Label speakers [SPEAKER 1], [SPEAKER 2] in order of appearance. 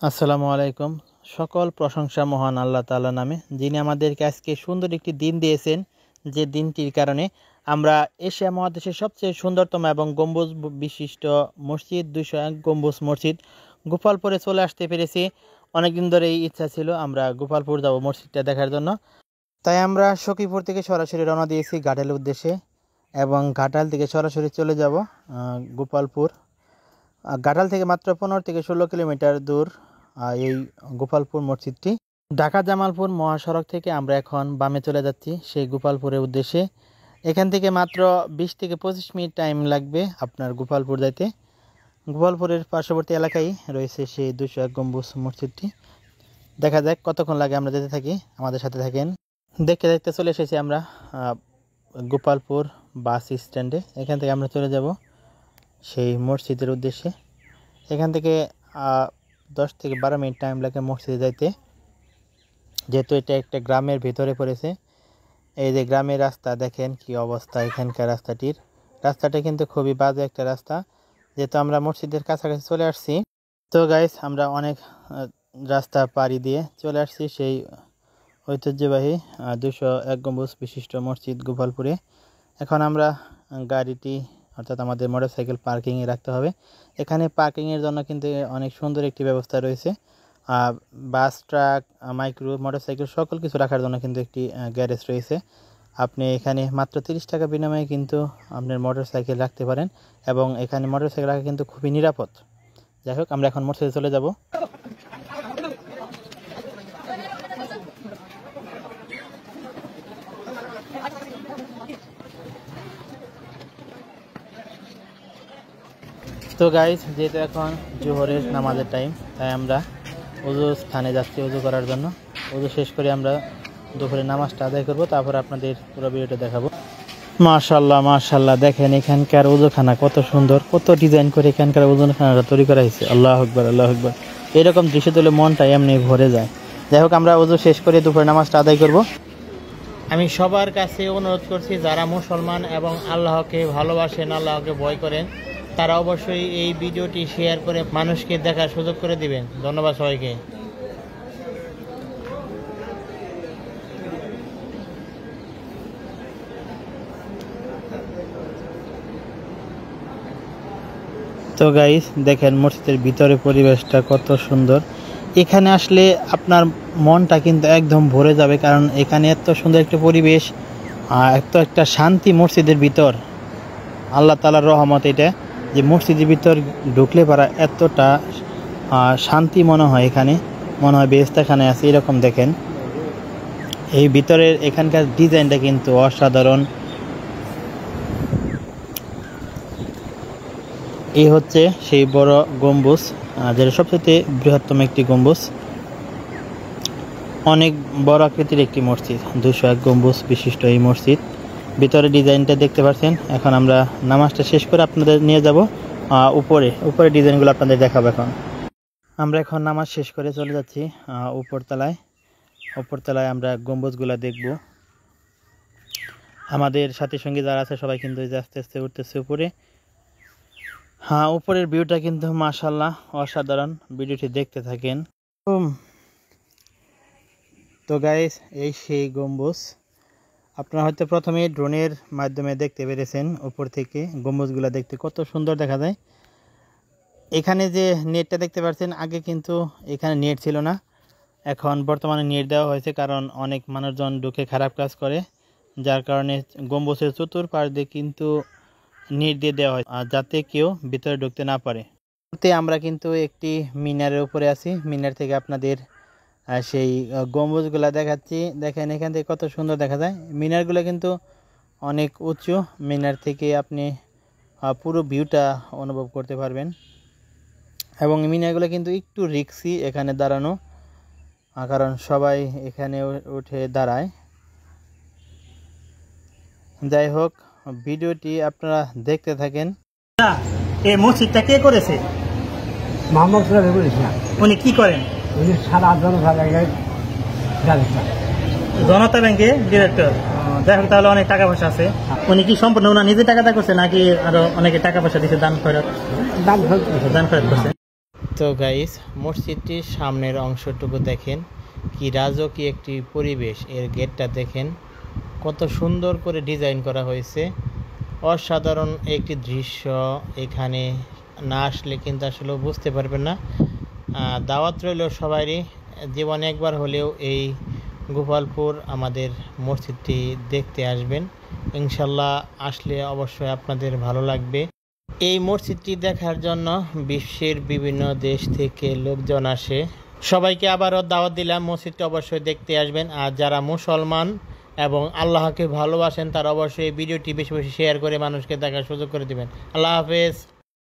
[SPEAKER 1] আসসালামু আলাইকুম। সকল প্রশংসা মহান আল্লাহ তাআলার নামে, যিনি আমাদেরকে আজকে সুন্দর একটি দিন দিয়েছেন, যে দিনটির কারণে আমরা এশিয়া মহাদেশের সবচেয়ে সুন্দরতম এবং গম্বুজ বিশিষ্ট মসজিদ 201 গম্বুজ মসজিদ গোপালপুরে চলে আসতে পেরেছি। অনেকদিন ধরে এই ইচ্ছা ছিল আমরা গোপালপুর যাব মসজিদটা দেখার জন্য। তাই আমরা সখীপুর থেকে সরাসরি রওনা দিয়েছি ঘাটালের উদ্দেশ্যে এবং ঘাটাল থেকে সরাসরি চলে যাব গোপালপুর। ঘাটাল থেকে মাত্র 15 থেকে 16 কিলোমিটার দূর এই গোপালপুর মসজিদটি। ঢাকা জামালপুর মহাসড়ক থেকে আমরা এখন বামে চলে যাচ্ছি সেই গোপালপুরের উদ্দেশ্যে। এখান থেকে মাত্র 20 থেকে 25 মিনিট টাইম লাগবে আপনার গোপালপুর যাইতে। গোপালপুরের পার্শ্ববর্তী এলাকায় রয়েছে সেই 201 গম্বুজ মসজিদটি। দেখা যাক কতক্ষণ লাগে, আমরা যেতে থাকি, আমাদের সাথে থাকেন। দেখতে দেখতে চলে এসেছি আমরা গোপালপুর বাস স্ট্যান্ডে। এখান থেকে আমরা চলে যাব সেই মসজিদের উদ্দেশ্যে। এখান থেকে 10 থেকে 12 মিনিট টাইম লাগে মসজিদে যাইতে, যেহেতু এটা একটা গ্রামের ভিতরে পড়েছে। এই যে গ্রামের রাস্তা দেখেন কি অবস্থা এখানকার রাস্তাটা কিন্তু খুবই বাজে একটা রাস্তা, যেহেতু আমরা মসজিদের কাছাকাছি চলে আসছি। তো গাইস, আমরা অনেক রাস্তা পাড়ি দিয়ে চলে আসছি সেই ঐতিহ্যবাহী 201 গম্বুজ বিশিষ্ট মসজিদ গোপালপুরে। এখন আমরা গাড়িটি অর্থাৎ আমাদের মোটরসাইকেল পার্কিংয়ে রাখতে হবে। এখানে পার্কিংয়ের জন্য কিন্তু অনেক সুন্দর একটি ব্যবস্থা রয়েছে। বাস, ট্রাক, মাইক্রো, মোটরসাইকেল সকল কিছু রাখার জন্য কিন্তু একটি গ্যারেজ রয়েছে। আপনি এখানে মাত্র 30 টাকা বিনিময়ে কিন্তু আপনার মোটরসাইকেল রাখতে পারেন এবং এখানে মোটরসাইকেল রাখা কিন্তু খুবই নিরাপদ। যাই হোক, আমরা এখন মসজিদে চলে যাব। তো গাইজ, যেহেতু এখন জোহরের নামাজের টাইম, তাই আমরা ওযু স্থানে যাচ্ছি ওযু করার জন্য। ওযু শেষ করে আমরা দুপুরে নামাজটা আদায় করব, তারপর আপনাদের পুরো ভিডিওটা দেখাবো। মাশাআল্লাহ মাশাআল্লাহ, দেখেন এখানকার ওযুখানা কত সুন্দর, কত ডিজাইন করে এখানকার ওযুখানাটা তৈরি করা হয়েছে। আল্লাহু আকবার আল্লাহু আকবার। এরকম দৃশ্য তুলে মনটা এমনি ভরে যায়। যাই হোক, আমরা ওযু শেষ করে দুপুরে নামাজটা আদায় করব। আমি সবার কাছে অনুরোধ করছি, যারা মুসলমান এবং আল্লাহকে ভালোবাসেন, আল্লাহকে ভয় করেন, তারা অবশ্যই এই ভিডিওটি শেয়ার করে মানুষকে দেখার সুযোগ করে দিবেন। ধন্যবাদ সবাইকে। তো গাইস, দেখেন মসজিদের ভিতরে পরিবেশটা কত সুন্দর। এখানে আসলে আপনার মনটা কিন্তু একদম ভরে যাবে, কারণ এখানে এত সুন্দর একটা পরিবেশ, এত একটা শান্তি মসজিদের ভিতর। আল্লাহ তাআলার রহমত এটা, যে মসজিদের ভিতর ঢুকলে পারা এতটা শান্তি মনে হয়, এখানে মনে হয় বেরেস্তাখানে আছে এরকম। দেখেন এই ভিতরের এখানকার ডিজাইনটা কিন্তু অসাধারণ। এই হচ্ছে সেই বড় গম্বুজ, যেটা সবচেয়ে বৃহত্তম একটি গম্বুজ। অনেক বড় আকৃতির একটি মসজিদ, 201 গম্বুজ বিশিষ্ট এই মসজিদ। ভিতরে ডিজাইনটা দেখতে পাচ্ছেন। এখন আমরা নামাজটা শেষ করে আপনাদের নিয়ে যাব উপরে ডিজাইনগুলো আপনাদের দেখাবো। এখন আমরা এখন নামাজ শেষ করে চলে যাচ্ছি উপরতলায় আমরা গম্বুজগুলো দেখব। আমাদের সাথী সঙ্গী যারা আছে সবাই কিন্তু আস্তে আস্তে উঠতেছে উপরে। উপরের ভিউটা কিন্তু মাশাআল্লাহ অসাধারণ। ভিডিওটি দেখতে থাকেন। তো গাইস, এই সেই গম্বুজ। আপনারা হয়তো প্রথমে ড্রোনের মাধ্যমে দেখতে পেরেছেন উপর থেকে গম্বুজগুলো দেখতে কত সুন্দর দেখা যায়। এখানে যে নেটটা দেখতে পাচ্ছেন, আগে কিন্তু এখানে নেট ছিল না, এখন বর্তমানে নেট দেওয়া হয়েছে, কারণ অনেক মানুষজন ঢুকে খারাপ কাজ করে, যার কারণে গম্বুজের চতুর্পাশ দিয়ে কিন্তু নেট দিয়ে দেওয়া হয়, যাতে কেউ ভিতরে ঢুকতে না পারে। আমরা কিন্তু একটি মিনারের উপরে আছি। মিনার থেকে আপনাদের সেই গম্বুজগুলা দেখাচ্ছি। দেখেন এখান থেকে কত সুন্দর দেখা যায়। মিনারগুলো কিন্তু অনেক উঁচু। মিনার থেকে আপনি পুরো ভিউটা অনুভব করতে পারবেন। এবং মিনারগুলো কিন্তু একটু রিস্কি এখানে দাঁড়ানো, কারণ সবাই এখানে উঠে দাঁড়ায়। যাই হোক, ভিডিওটি আপনারা দেখতে থাকেন। এই মসজিদটা কে করেছে?
[SPEAKER 2] মোহাম্মদ সাহেব করেছে।
[SPEAKER 1] উনি কি করেন?
[SPEAKER 2] উনি সারা জনতা ব্যাংকের ডাইরেক্টর।
[SPEAKER 1] জনতা ব্যাংকে ডিরেক্টর। যাই হোক, তাহলে অনেক টাকা পয়সা আছে। উনি কি সম্পূর্ণ ওনার নিজে টাকাটা করছে, নাকি আরো অনেকে টাকা পয়সা দিচ্ছে দান খয়রাত করছে? তো গাইস, মসজিদটির সামনের অংশটুকু দেখেন, কি রাজকীয় একটি পরিবেশ। এর গেটটা দেখেন কত সুন্দর করে ডিজাইন করা হয়েছে। অসাধারণ একটি দৃশ্য। এখানে না আসলে কিন্তু আসলে বুঝতে পারবেন না। দাওয়াত রইল সবারই, জীবনে একবার হলেও এই গোপালপুর আমাদের মসজিদটি দেখতে আসবেন। ইনশাল্লাহ আসলে অবশ্যই আপনাদের ভালো লাগবে। এই মসজিদটি দেখার জন্য বিশ্বের বিভিন্ন দেশ থেকে লোকজন আসে। সবাইকে আবারও দাওয়াত দিলাম, মসজিদটি অবশ্যই দেখতে আসবেন। আর যারা মুসলমান এবং আল্লাহকে ভালোবাসেন তারা অবশ্যই এই ভিডিওটি বেশি বেশি শেয়ার করে মানুষকে দেখার সুযোগ করে দেবেন। আল্লাহ হাফেজ।